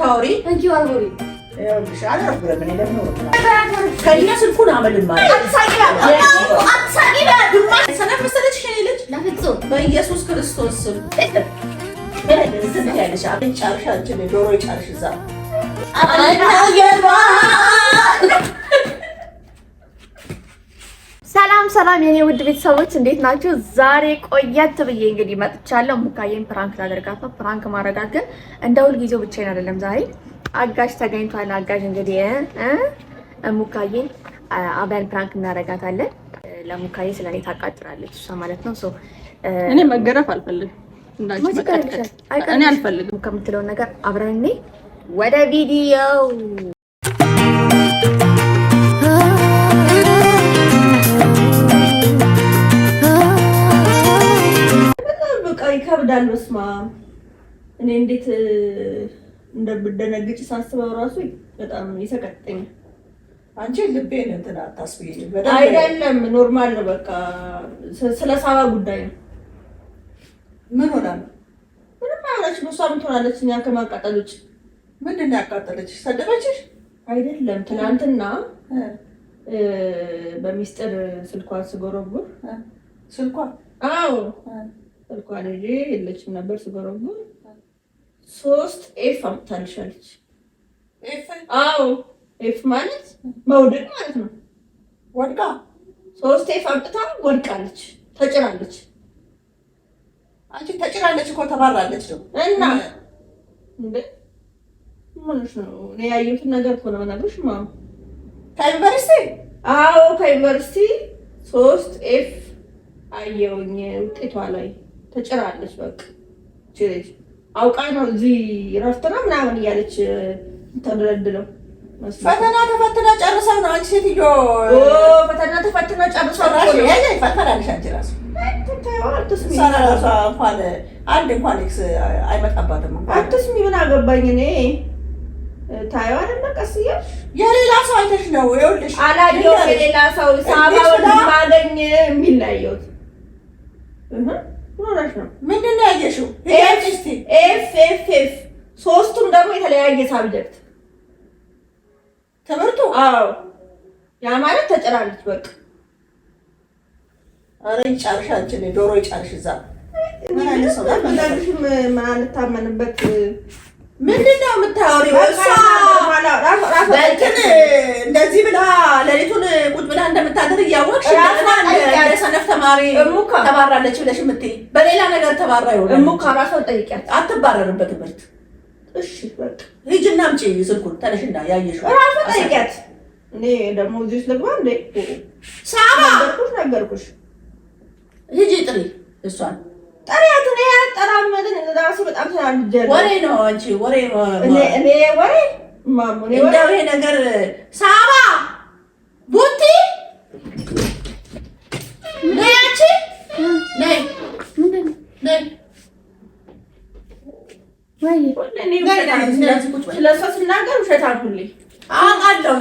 የምታወሪ? እንጂ አልቦሪ ይኸውልሽ አላረግም እኔ ለምን ነው ከእኛ ስልኩን አመልማ አትሳቂ ሰነፍ መሰለችሽ የእኔ ልጅ ለፍጹም በኢየሱስ ክርስቶስ ስም ዝም ያለሽ ጨርሻ አንቺን ዶሮ ይጨርሽ እዛ ሰላም ሰላም የኔ ውድ ቤተሰቦች እንዴት ናችሁ? ዛሬ ቆየት ብዬ እንግዲህ መጥቻለሁ። ሙካዬን ፕራንክ ላደርጋት ነው። ፕራንክ ማድረጋት ግን እንደ ሁልጊዜው ብቻዬን አይደለም። ዛሬ አጋዥ ተገኝቷል። አጋዥ እንግዲህ ሙካዬን አብረን ፕራንክ እናደርጋታለን። ለሙካዬ ስለኔ ታቃጥራለች እሷ ማለት ነው። እኔ መገረፍ አልፈልግም። እንዳንቺ መቀጥቀጥ እኔ አልፈልግም። ከምትለው ነገር አብረን እኔ ወደ ቪዲዮው ይከብዳል። በስመ አብ እኔ እንዴት እንደምደነግጭ ሳስበው ራሱ በጣም ይሰቀጥኛል። አንቺ ልቤን እንትን አታስቢ። አይደለም ኖርማል ነው። በቃ ስለ ሳባ ጉዳይ ነው። ምን ሆና ነው? ምንም አላለች። እሷ ምን ትሆናለች? እኛ ከማቃጠል ውጭ ምንድን ነው ያቃጠለች? ሰደበችሽ? አይደለም ትናንትና በሚስጥር ስልኳን ስጎረጉር ስልኳ አዎ ስልኳ ልጅ የለችም ነበር። ስጎረጉር 3 ኤፍ አምጥታልሻለች። ኤፍ? አዎ ኤፍ ማለት መውደቅ ማለት ነው። ወድቃ 3 ኤፍ አምጥታ ወድቃለች፣ ተጭራለች። አንቺ ተጭራለች እኮ ተባራለች ነው እና እንዴ ምንሽ ነው? እኔ ያየሁትን ነገር እኮ ነው የምነግርሽ። ማም ከዩኒቨርሲቲ? አዎ ከዩኒቨርሲቲ 3 ኤፍ አየሁኝ ውጤቷ ላይ ተጭራለች። በቃ ጭሬት አውቃ ነው እዚህ ረፍት ነው ምናምን እያለች ተደረድለው ፈተና ተፈትና ጨርሰው ነው። አንቺ ሴትዮ ፈተና ተፈትና ጨርሰው ነው ፈተናልሽ። አንቺ ራሱ ራሷ እንኳን አንድ እንኳን ኤክስ አይመጣባትም። አትስሚ ምን አገባኝ እኔ። ታየው አይደለ ቀስ እያልሽ የሌላ ሰው አይተሽ ነው። ይኸውልሽ አላየሁም የሌላ ሰው ሳባውን ማገኝ የሚል ነው ያየሁት። ሆነሽ ነው ምንድን ነው ያየሽው? ኤፍ ሶስቱም ደግሞ የተለያየ ሳብጀክት ትምህርቱ። አዎ ያ ማለት ተጭራለች በቃ። ኧረ ይጫርሽ አንቺ ዶሮ ይጫርሽ እዛ ምን አይነት ሰው ምን አልታመንበት ምንድን ነው የምታወሪው? እሷ በእንትን እንደዚህ ብላ ሌሊቱን ቁጭ ብላ እንደምታደር እያወቅሽ እንደ ሰነፍ ተማሪ ተባራለች ብለሽ የምትይ በሌላ ነገር ተባራ ይሆናል። እሙካ እራሷን ጠይቂያት። አትባረርም በትምህርት። እሺ በቃ ሂጂና አምጪ ስልኩን ተነሽና ያየሽው እራሷን ጠይቂያት። እኔ ደግሞ እዚህ ውስጥ ልግባ እንዴ? ሳባ ነገርኩሽ። ሂጂ ጥሪ እሷን ጠሪያት። እኔ ያጠራመድን እራሱ በጣም ተናድጃለሁ። ወሬ ነው አንቺ ወሬ እኔ ወሬ ማሙ እኔ ወሬ እንደው ይሄ ነገር ሳባ ቡቲ ነይ አንቺ ነይ ነይ ስለእሷ ስናገር ውሸት አልኩልኝ። አውቃለሁ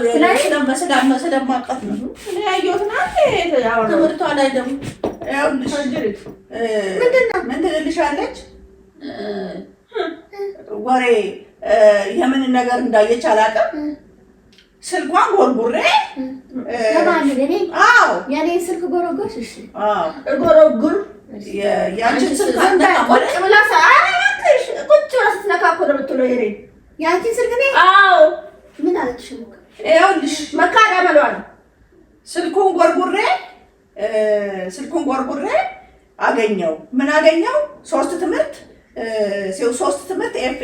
ስለማውቃት ነው እኔ ያየሁትን ትምህርቷ ላይ ደግሞ ምን ትልልሻለች? ወሬ የምን ነገር እንዳየች አላውቅም። ስልኳን ጎርጉሬ የኔ ስልክ ጎረጎርሽ? እሺ ጎረጉር ያንቺን ስልክ ቁጭ ብላ ስትነካ እኮ ነው የምትውለው። ይሄ ያንቺን ስልክ ነኝ? አዎ ምን አለችሽ? ይኸውልሽ መካዳ በሏ ነው። ስልኩን ጎርጉሬ አገኘው። ምን አገኘው? 3 ትምህርት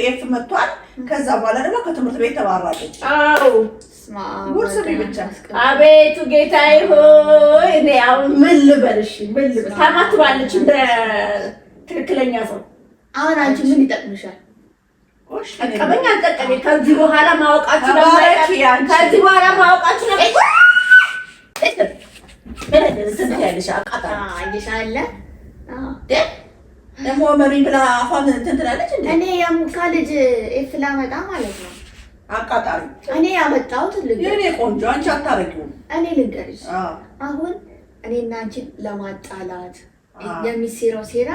ኤፍ መጥቷል። ከዛ በኋላ ደግሞ ከትምህርት ቤት ተባራለች። አዎ ጉርስ ብቻ። አቤቱ ጌታዬ ሆይ እኔ አሁን ምን ልበልሽ? ታማትባለች እንደ ትክክለኛ ሰው። አሁን አንቺ ምን ይጠቅምሻል? ጠቀመኝ አልጠቀመኝ ከዚህ በኋላ ማወቃችሁ ነው። ደግሞ መሪ ብላ አፏን እንትን ትላለች። እኔ የሙካ ልጅ ኤፍ ላመጣ ማለት ነው። አቃጣሪ እኔ ያመጣሁት የኔ ቆንጆ አንቺ አታረጊውም። እኔ ልንገርሽ አሁን እኔና አንቺን ለማጣላት የሚሰራው ሴራ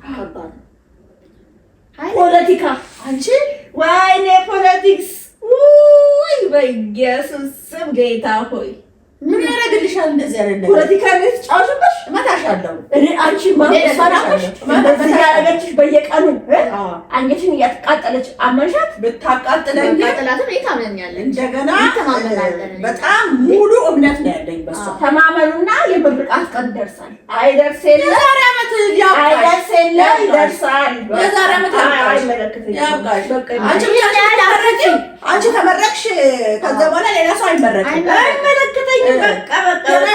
ከባድ ነው። ፖለቲካ አንቺ ወይኔ ፖለቲክስ በኢየሱስ ስም ጌታ ሆይ ምን ያደርግልሻል? እንደዚህ አይደለም ፖለቲካ ቤት ጫውሽበሽ እመታሻለሁ። እኔ አንቺ ማፈራሽ እንደዚህ ያደረገችሽ በየቀኑ አንገትሽን እያቃጠለች አመንሻት። ብታቃጥለኝ ቃጠላትን ታምነኛለች። እንደገና በጣም ሙሉ እምነት ነው ያለኝ በሷ። ተማመኑና የምርቃት ቀን ደርሳል። አይደርስ የለ የዛሬ ዓመት አይደርስ የለ ይደርሳል። የዛሬ ዓመት ያብቃሽ። አንቺ ተመረቅሽ፣ ከዛ በኋላ ሌላ ሰው አይመረቅም። አይመለከተኝም። በቃ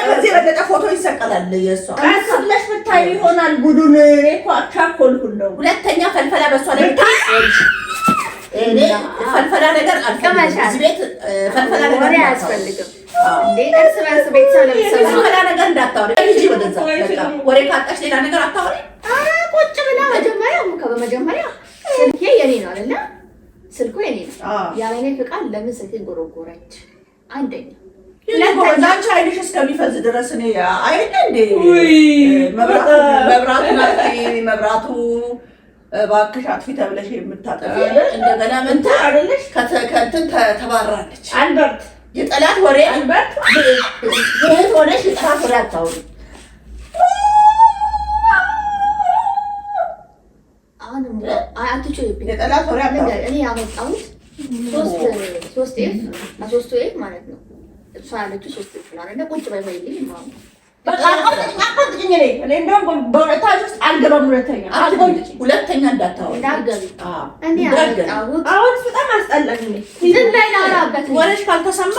ከዚህ የበለጠ ፎቶ ይሰቀላል። የእሷ ቀስለሽ ብታይ ይሆናል ጉዱን። እኔ እኮ አቻኮልኩለው። ሁለተኛ ፈልፈላ በእሷ ላይ እኔ ፈልፈላ ነገር አልፈልግም። እዚህ ቤት ፈልፈላ ነገር አያስፈልግም። እርስ በርስ ቤተሰብ ለምሳሌ ፈልፈላ ነገር እንዳታወሪ። ልጅ ወደዛ ወሬ ካጣሽ ሌላ ነገር አታወሪ። ቁጭ ብላ በመጀመሪያ ስልኬ የኔ ነው አይደለ? ስልኩ የኔ ነው። ያለ እኔ ፍቃድ ለምን ስልኬን ጎረጎረች? አንደኛ ለዛንቺ አይልሽ እስከሚፈዝ ድረስ እኔ አይደለ እንዴ መብራቱ እባክሽ አጥፊ ተብለሽ የምታጠፊ እንደገና መንታ አይደለሽ? ከእንትን ተባራለች። አልበርት የጠላት ወሬ አልበርት ይሄት ሆነሽ የጠላት ወሬ አታውሪ። የጠላት ወሬ አታውሪ። እኔ ያመጣሁት ሶስት ኤፍ ማለት ነው። እሷ ያለችው 3 ኤፍ ነው አይደል? ቁጭ በይ በይልኝ ማለት ነው። ሁለተኛ እንዳታወሪ ወሬሽ ካልተሰማ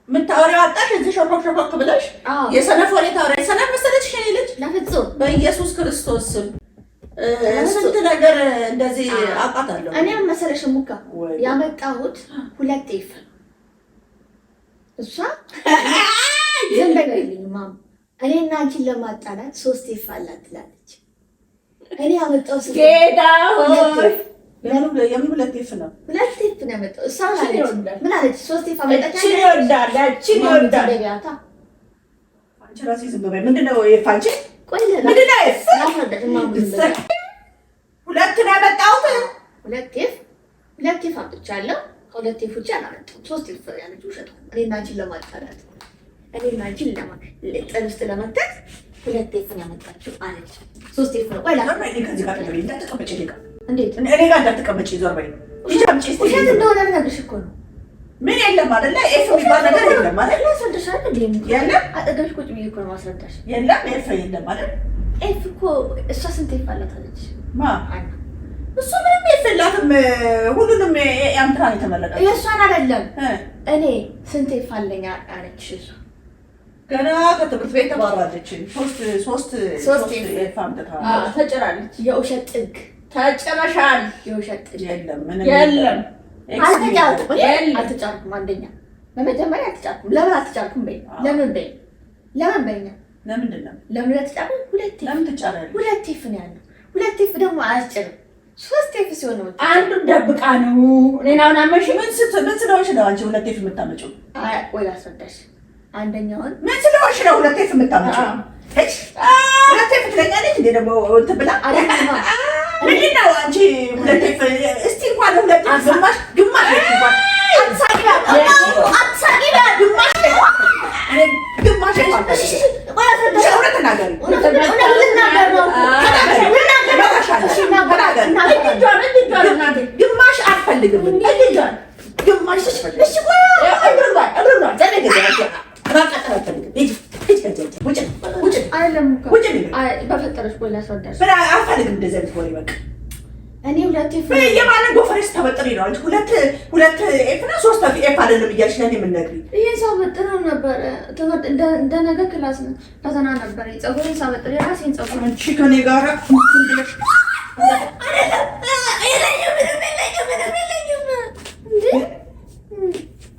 የምታወሪው አጣሽ። እዚህ ሾኮክ ብለሽ የሰነፍ ወሬ ታወሪ። ሰነፍ መሰለችሽ የእኔ ልጅ? ለፍጹም በኢየሱስ ክርስቶስ ስም ስንት ነገር እንደዚህ አውቃታለሁ። እኔ መሰለሽ ሙካ ያመጣሁት 2 ኤፍ እሷ ዝም በይልኝ ማም እኔ እና አንቺን ለማጣላት 3 ኤፍ አላት ትላለች። እኔ ያመጣው ጌታ ሆይ የምን 2 ኤፍ ነው? 2 ኤፍ ነው ያመጣው። እሷ ምን አለች? 3 ኤፍ አመጣች። እቺ ይወዳል አንቺ ራስሽ ዝም በይ። ምንድነው ኤፍ? አንቺ ቆይ ምንድነው ኤፍ? ሁለት ነው ያመጣሁት። 2 ኤፍ አምጥቻለሁ። ከ2 ኤፍ ውጭ አላመጣሁም። 3 ኤፍ ያለች ውሸት። እኔ እና አንቺን ለማጣላት እኔና አንቺን ጥል ውስጥ ለመክተት 2 ኤፍ ነው ያመጣችው አለች። 3 ኤፍ ነው። ቆይ ከዚህ ጋር ተቀበይ። እንዳትቀመጪ እኔ ጋር እንዴት? እኔ ጋር እንዳትቀመጪ። ዞር በይ። ውሸት እንደሆነ ልነግርሽ እኮ ነው። ምን የለም አይደለ? ኤፍ የሚባል ነገር የለም አይደል? ያስረዳሻል እንዴ? የለም። አጠገብሽ ቁጭ ብዬሽ እኮ ነው ማስረዳሽ። የለም ኤፍ የለም አይደል? ኤፍ እኮ እሷ ስንት ኤፍ አላት አለች? እሱ ምንም ኤፍ የላትም። ሁሉንም ያምጥራን የተመረቀ የእሷን አይደለም። እኔ ስንት ኤፍ አለኝ አለች እሷ። ገና ከትምህርት ቤት ተባራለች። ሶስት ኤፍ አምጥታ ተጭራለች። የውሸት ጥግ ተጭረሻል። የውሸት ጥግ የለም የለም። አልተጫርኩም። አንደኛ በመጀመሪያ አልተጫርኩም። ለምን አልተጫርኩም በይ። ለምን በይ። ለምንድን ነው? ለምን አልተጫርኩም? 2 ኤፍ። ለምን ትጫራለሽ? 2 ኤፍ ነው ያለው። 2 ኤፍ ደግሞ አያስጭርም። 3 ኤፍ ሲሆን ነው። አንዱን ደብቃ ነው። እኔን አሁን አመሽ ምን ስለሆንሽ ነው አንቺ 2 ኤፍ የምታመጪው? ወይ ላስረዳሽ። አንደኛውን ምን ስለሆንሽ ነው 2 ኤፍ የምታመጪው? 2 ኤፍ ትለኛለች እንዴ ደግሞ እንትን ብላ ምንድን ነው አንቺ 2 ኤፍ? እስቲ እንኳን 2 ኤፍ ግማሽ እንኳን አትሳቂባ ግማሽ ተናገሪ። ግማሽ አልፈልግም። በፈጠረሽ ቆይ ላስረዳሽ። አልፈልግም እንደዚህ አይነት ወሬ በቃ። እኔ 2 ኤፍ የማለት ጎፈሬስ ተበጥሪ ነው አንቺ 2 ኤፍ እና 3 ኤፍ አይደለም እያልሽ ለኔ የምትነግሪኝ? ይሄን ሳበጥረው ነበር እንደ ነገ ክላስ ፈተና ነበር። ፀጉሬን ሳበጥር የራሴን ፀጉር አንቺ ከኔ ጋር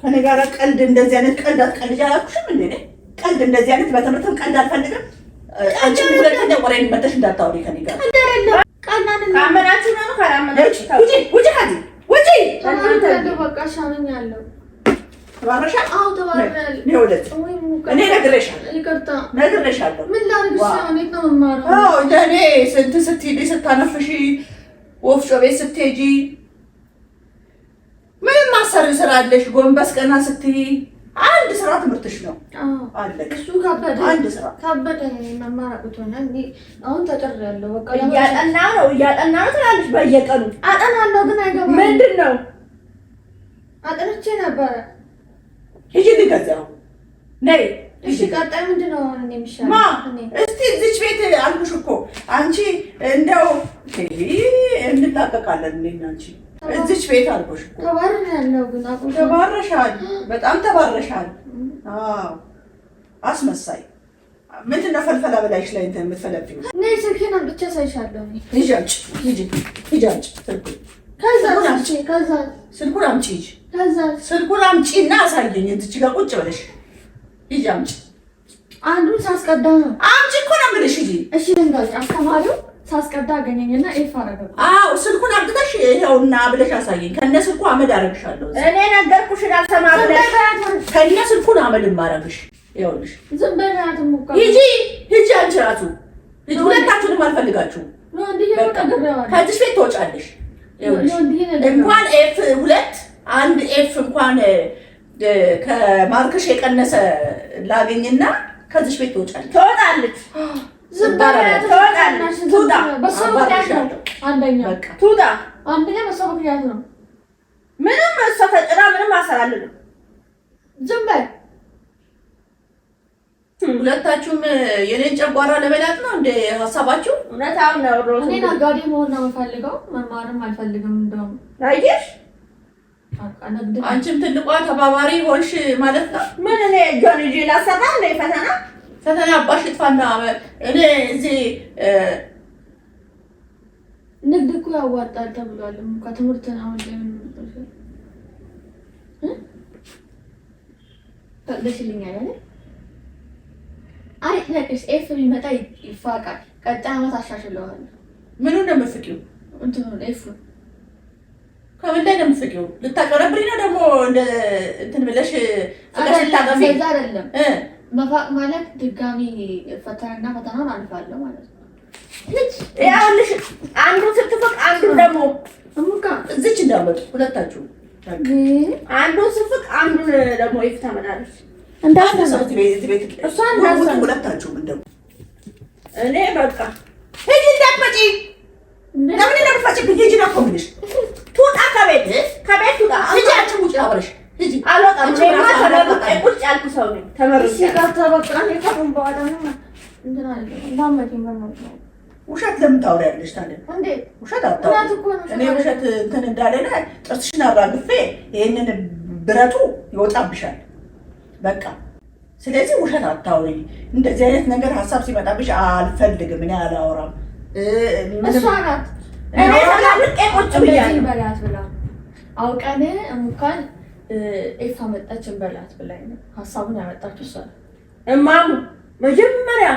ከኔ ጋር ቀልድ እንደዚህ አይነት ቀልድ አትቀልጂ አላልኩሽም እንዴ? ቀልድ እንደዚህ አይነት በትምህርትም ቀልድ አልፈልግም። አንቺ ሁለተኛ ወሬን መተሽ እንዳታወሪ ከኔ ጋር ካመናችሁ ነው ካላመናችሁ ውጪ ከዚህ ውጪ። በቃ ሻመኛለሁ። ተባረሻል? አዎ ተባረሻል። እኔ ነግሬሻለሁ። ይቅርታ ነግሬሻለሁ። ምን ላድርግሽ? እኔ ነው የምማረው። አዎ እንደኔ ስንት ስትሄጂ ስታነፍሺ ወፍጮ ቤት ስትሄጂ ምንም የማሰሪው ስራ አለሽ። ጎንበስ ቀና ስትይ አንድ ስራ ትምህርትሽ ነው። አለ እሱ ከበደ አንድ ስራ ከበደ መማር አቅቶኛል። እኔ አሁን ተጨርያለሁ። በቃ እያጠና ነው ትላለች። በየቀኑ አጠናለሁ ግን አይገባም። ምንድን ነው አጥንቼ ነበረ። ሂጂ ልገዛው ነይ። እሺ ቀጣይ ምንድን ነው አሁን የሚሻለው? እስቲ እዚች ቤት አልኩሽ እኮ አንቺ እንደው እንላቀቃለን እኔና አንቺ እዚች ቤት አልኩሽ እኮ። ተባረሻለሁ ግን ተባረሻል፣ በጣም ተባረሻል። አዎ አስመሳይ ምንድን ነው ፈልፈላ በላይሽ ላይ እንትን የምትፈለፊው? ነይ ስልኬን አምጥቼ አሳይሻለሁ። ሂጂ አምጪ፣ ሂጂ አምጪ ስልኩን። ከዛ ስልኩን አምጪ፣ ሂጂ ከዛ ስልኩን አምጪና አሳየኝ። እዚች ጋር ቁጭ ብለሽ ሂጂ አምጪ። አንዱን ሳስቀዳ ነው አምጪ እኮ ነው የምልሽ። ሂጂ እሺ። ልንገርሽ አስተማሪው ሳስቀዳ አገኘኝና ኤፍ አደረገ። አዎ ስልኩን አምጥተሽ ይኸውና ብለሽ አሳየኝ። ከነ ስልኩ አመድ አደረግሻለሁ። እኔ ነገርኩሽን አልሰማ ብለሽ ከነ ስልኩን አመድ ማረግሽ። ይኸውልሽ ዝም በላት ሙካ። ሂጂ አንቺ እራሱ ሂጂ። ሁለታችሁንም አልፈልጋችሁም። ከዚህ ቤት ትወጫለሽ። ይኸውልሽ እንኳን ኤፍ 2 አንድ ኤፍ እንኳን ከማርክሽ የቀነሰ ላገኝና ከዚህ ቤት ትወጫለሽ። ትወጣለች። ትወጣለች። ትውጣ። አንደኛ በሰው ምክንያት ነው። ምንም እሷ ተጭራ ምንም አሰራልንም። ዝም በል። ሁለታችሁም የኔን ጨጓራ ለበላት ነው እንደ ሀሳባችሁ? እውነታውን ነው። ሮዝ እኔ ነጋዴ መሆን ነው የምፈልገው፣ መማርም አልፈልግም። እንደውም አየሽ፣ አንቺም ትልቋ ተባባሪ ሆንሽ ማለት ነው። ምን እኔ እጇን ይዤ ላሰራ ነው ፈተና አባሽ ጥፋና እኔ እዚህ ንግድ እኮ ያዋጣል ተብሏል። ከትምህርት ነው ደስልኛል አይደል? አይ ለቅስ ኤፍ ቢመጣ ይፋቃል። ቀጣይ ዓመት አሻሽለዋለሁ። ምኑ እንደምትፍቂው እንትኑ ኤፍ ከምን ላይ እንደምትፍቂው ልታቀረብሪ ነው ደግሞ እንደ እንትን ብለሽ ታቀፊ አይደለም። መፋቅ ማለት ድጋሚ ፈተናውን አልፋለሁ ማለት ነው። ያውልሽ አንዱ ስትፍቅ አንዱ ደግሞ እሙካ እዚች እንዳመጡ ሁለታችሁ አንዱ ስትፍቅ አንዱን ደግሞ ይፍታመናለች። እንዳሰበት ቤት እሷ እንዳሰበት ሁለታችሁ እንደው እኔ በቃ ሂጂ እንዳትመጪ። ለምን እንደምትፈጪ ሂጂ ነው እኮ የምልሽ። ትውጣ ከቤት ትውጣ። ሂጂ አንቺ ውጪ አብረሽ ሂጂ። አልወጣም። እኔማ ተመርቄ ቁጭ ያልኩ ሰው ነኝ። ተመርቄ በቃ እኔ ከምን በኋላ ነው እንትን አለ እንዳመት ነው። ውሸት ለምን ታወሪያለሽ ታዲያ? እንዴ ውሸት አታውሪ። እኔ ውሸት እንትን እንዳለና ጥርስሽን አራግፌ ይሄንን ብረቱ ይወጣብሻል። በቃ ስለዚህ ውሸት አታውሪ። እንደዚህ አይነት ነገር ሀሳብ ሲመጣብሽ አልፈልግም። እኔ አላወራም። እሷ ናት እኔ ተመርቄ ቁጭ ብያለሁ። በላት ብላ አውቀን እንኳን ኤፍ አመጣችን በላት ብላኝ ነው ሀሳቡን ያመጣችው እሷ። እማሙ መጀመሪያ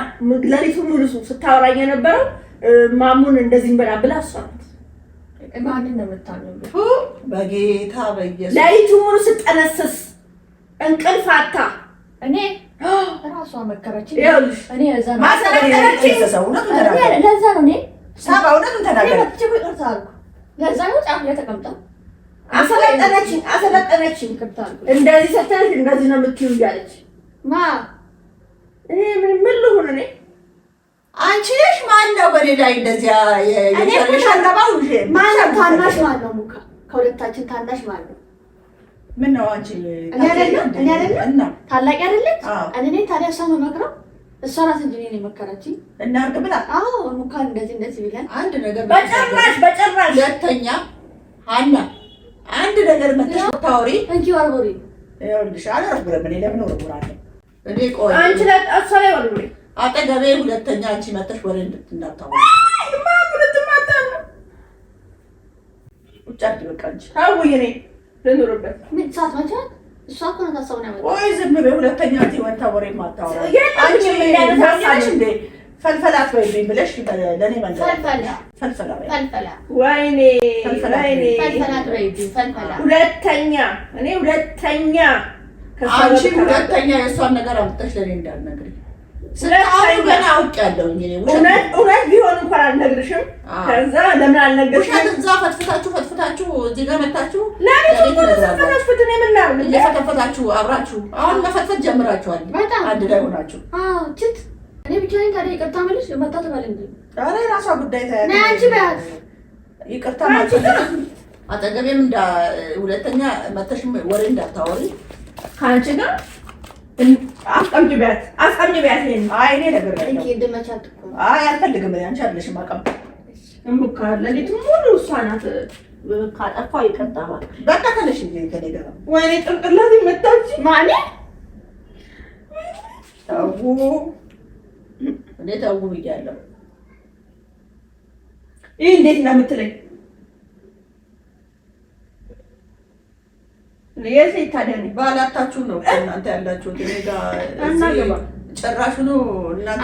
ሌሊቱን ሙሉ ስታወራኝ የነበረው ማሙን እንደዚህ በላ ብላ እሷ ናት። ማንን ነው የምታምነው? በጌታ በኢየሱስ ሌሊቱን ሙሉ ስጠነስስ እንቅልፍ አታ እኔ ራሷ መከረችኝ። ይኸውልሽ እኔ እዛ ነው ማሰለጠነችኝ። ለዛ ነው እኔ ሳባ እውነቱን ተናገረ። ለዛ ነው ጫፍ ላይ ተቀምጣ አሰለጠነችኝ። እንደዚህ ስትልሽ እንደዚህ ነው የምትይው እያለች እኔ ምን ልሁን? እኔ አንቺ ነሽ ማን ነው በኔ ላይ እንደዚያ የሸረባው? ማነው ታናሽ ማለት ነው? ሙካ ከሁለታችን ታናሽ ማለት ነው። ምን ነው አንቺ እኔ አይደለም ታላቅ አይደለች? እኔ ታዲያ እሷ ነው መክረው እሷ ናት እንጂ እኔ መከረችኝ። እናርግ ብላ ሙካ እንደዚህ ብለን አንድ ነገር በጭራሽ ሁለተኛ ሀና አንድ ነገር መጥተሽ ብታወሪ እንጂ ወርወሪ ይኸውልሽ አላረግረም። እኔ ለምን ወርወራለሁ? እኔ ቆይ አንቺ ለጣሷ ላይ ወርወሪ አጠገቤ ሁለተኛ አንቺ መጥተሽ ወሬ እንዳታወሪ። ውጭ አድርጊ በቃ እንጂ ታውይ እኔ ልኑርበት። ምን ሰዓት መቻል እሷ እኮ ነው ታሰቡና ማለት ወይ ዝም በይ። ሁለተኛ አንቺ ወጣ ወሬ ማታወራ አንቺ ምን ያነሳሳሽ እንዴ? ፈልፈላት በይልኝ ብለሽ ለኔ መንገር ፈልፈላ ወይኔ ፈልፈላት በይልኝ ፈልፈላ ሁለተኛ አንቺ ሁለተኛ የእሷን ነገር አምጥተሽ ለኔ እንዳልነግሪኝ ገና አውቄያለሁ። እውነት ቢሆን እንኳን አልነግርሽም። ከዛ ለምን አልነግርሽም? እዛ ፈትፍታችሁ እዚህ ጋር መታችሁ ፈትፍታችሁ አብራችሁ አሁን መፈትፈት ጀምራችኋል። አንድ ላይ ሆናችሁ እኔ ብቻዬን ታዲያ ይቅርታ መልሽ መጣ ተባለ እንዴ? ኧረ የራሷ ጉዳይ ታያለሽ። ነይ አንቺ በያት ይቅርታ ማለት አጠገቤም ሁለተኛ መተሽ ወሬ እንዳታወሪ ከአንቺ ጋር አስቀምጪ ቢያት ይሄን አይ እኔ ነገር እንኪ እንደመቻት እኮ አይ አልፈልግም። አንቺ አይደለሽም አቀም እምካ ለሊቱ ሙሉ እሷ ናት ካጠፋ ይቅርታ በቃ ተነሽ እንጂ ከኔ ጋር ወይኔ ጥንቅላት መጣች ማለት ታው እኔ ታው ብያለሁ። ይሄ እንዴት ነው የምትለኝ? የሴት ታዲያ ነው ባላታችሁ ነው እናንተ ያላችሁት። እኔ ጋር ጭራሽ ነው እናንተ